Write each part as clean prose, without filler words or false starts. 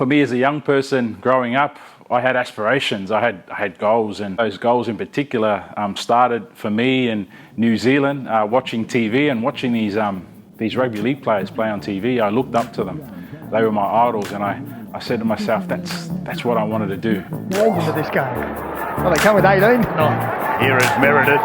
For me as a young person growing up, I had aspirations, I had goals, and those goals in particular started for me in New Zealand, watching TV and watching these rugby league players play on TV. I looked up to them. They were my idols, and I said to myself, that's what I wanted to do. Into this game. Well, they come with 18. Here is Meredith.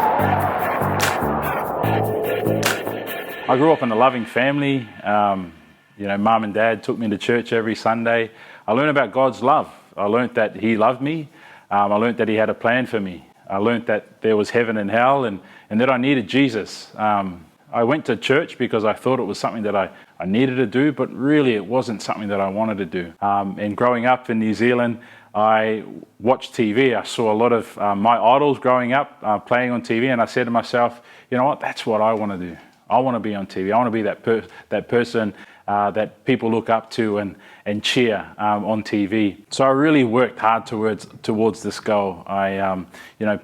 I grew up in a loving family. Mum and dad took me to church every Sunday. I learned about God's love. I learned that He loved me. I learned that He had a plan for me. I learned that there was heaven and hell, and that I needed Jesus. I went to church because I thought it was something that I needed to do, but really it wasn't something that I wanted to do. And growing up in New Zealand, I watched TV. I saw a lot of my idols growing up playing on TV, and I said to myself, you know what, that's what I want to do. I want to be on TV. I want to be that person that people look up to and cheer on TV. So I really worked hard towards this goal. I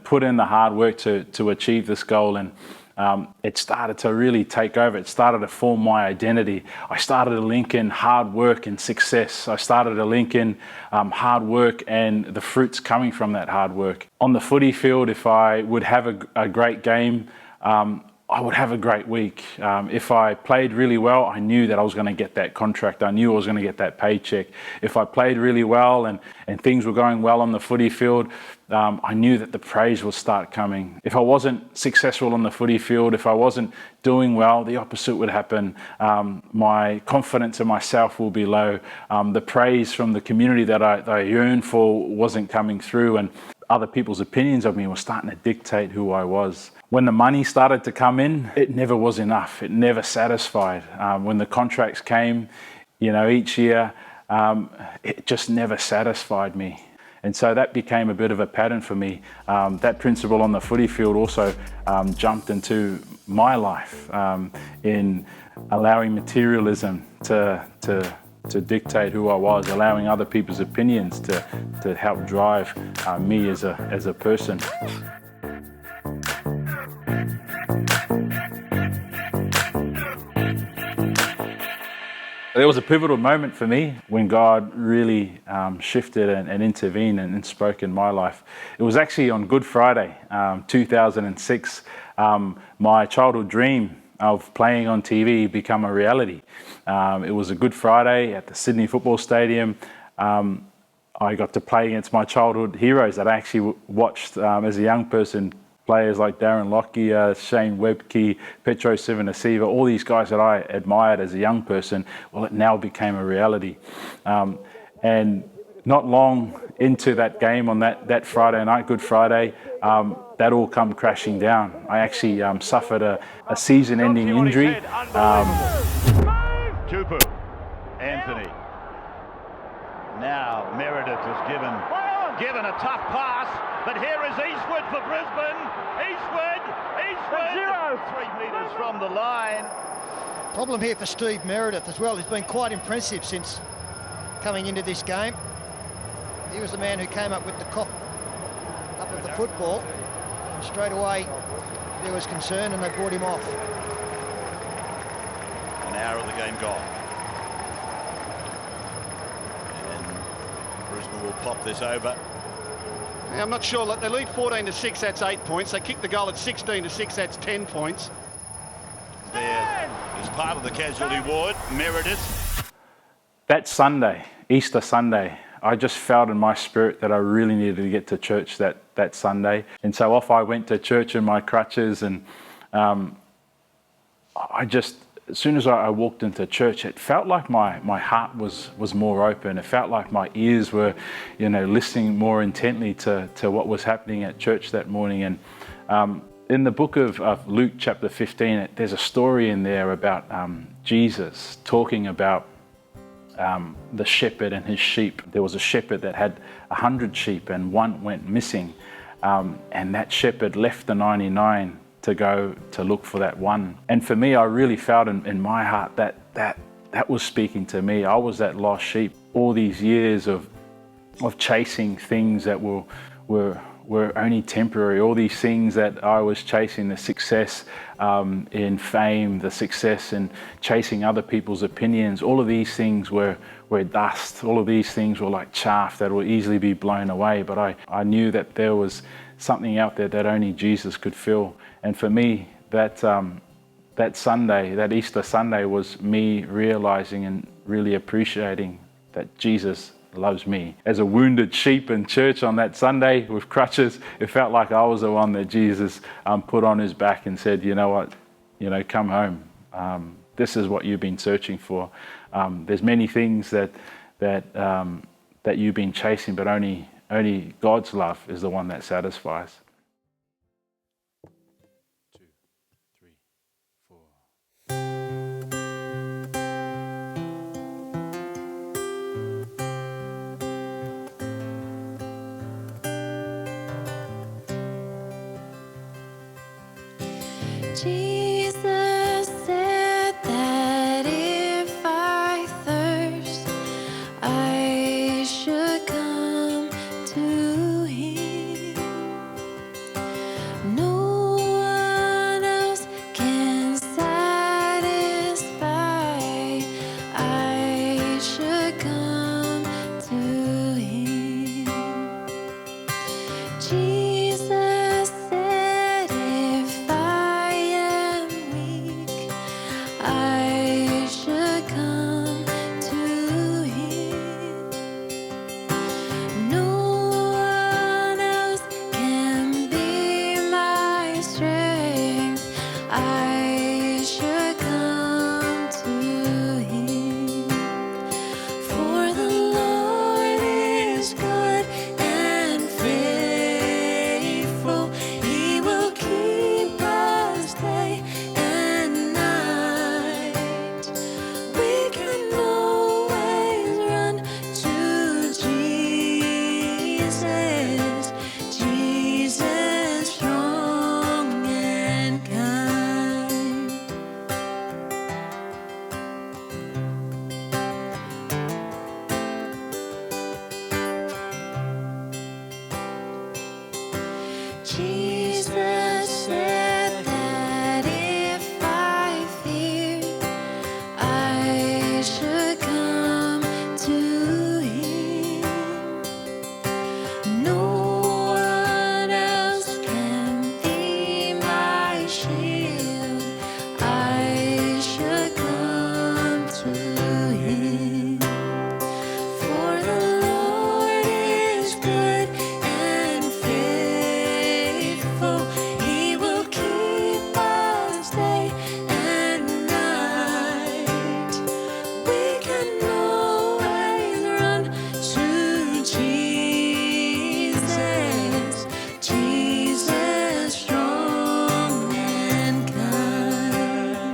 put in the hard work to achieve this goal, and it started to really take over. It started to form my identity. I started to link in hard work and success. I started to link in hard work and the fruits coming from that hard work. On the footy field, if I would have a great game, I would have a great week. If I played really well, I knew that I was going to get that contract. I knew I was going to get that paycheck. If I played really well and things were going well on the footy field, I knew that the praise would start coming. If I wasn't successful on the footy field, if I wasn't doing well, the opposite would happen. My confidence in myself will be low. The praise from the community that I yearned for wasn't coming through, and other people's opinions of me were starting to dictate who I was. When the money started to come in, it never was enough. It never satisfied. When the contracts came, each year, it just never satisfied me. And so that became a bit of a pattern for me. That principle on the footy field also jumped into my life in allowing materialism to dictate who I was, allowing other people's opinions to help drive me as a person. There was a pivotal moment for me when God really shifted and intervened and spoke in my life. It was actually on Good Friday, 2006. My childhood dream of playing on TV become a reality. It was a Good Friday at the Sydney Football Stadium. I got to play against my childhood heroes that I actually watched as a young person. Players like Darren Lockyer, Shane Webke, Petro Civoniceva, all these guys that I admired as a young person, well, it now became a reality. And not long into that game on that Friday night, Good Friday, that all come crashing down. I actually suffered a season-ending injury. Tupu, Anthony. Now Meredith is given a tough pass. But here is Eastwood for Brisbane. Eastwood, 3 metres from the line. Problem here for Steve Meredith as well. He's been quite impressive since coming into this game. He was the man who came up with the cop up of the football. And straight away there was concern and they brought him off. An hour of the game gone. And Brisbane will pop this over. I'm not sure. They lead 14-6, that's 8 points. They kick the goal at 16-6, that's 10 points. There is part of the casualty ward, Meredith. That Sunday, Easter Sunday, I just felt in my spirit that I really needed to get to church that Sunday. And so off I went to church in my crutches, and as soon as I walked into church, it felt like my heart was more open. It felt like my ears were, listening more intently to what was happening at church that morning. And in the book of Luke chapter 15, there's a story in there about Jesus talking about the shepherd and his sheep. There was a shepherd that had 100 sheep and one went missing. And that shepherd left the 99 to go to look for that one. And for me, I really felt in my heart that was speaking to me. I was that lost sheep. All these years of chasing things that were were only temporary. All these things that I was chasing, the success in fame, the success in chasing other people's opinions, all of these things were dust. All of these things were like chaff that will easily be blown away. But I knew that there was something out there that only Jesus could fill. And for me, that Sunday, that Easter Sunday, was me realizing and really appreciating that Jesus loves me. As a wounded sheep in church on that Sunday with crutches, it felt like I was the one that Jesus put on his back and said, you know what, come home. This is what you've been searching for. There's many things that you've been chasing, but only God's love is the one that satisfies. 2, 3, 4. Jesus said that if I thirst, I should come to him. No one else can satisfy. I should come to him. Jesus said, if I am weak, I should come to him. No one else can be my strength. I should come to him. For the Lord is good and faithful. He will keep us day and night. We can always run to Jesus, Jesus strong and kind. Jesus said that if I fear, I should come to him. No one else can be my shield. I should come to him. For the Lord is good and faithful. He will keep us day and night. We can always run to Jesus, Jesus strong and kind.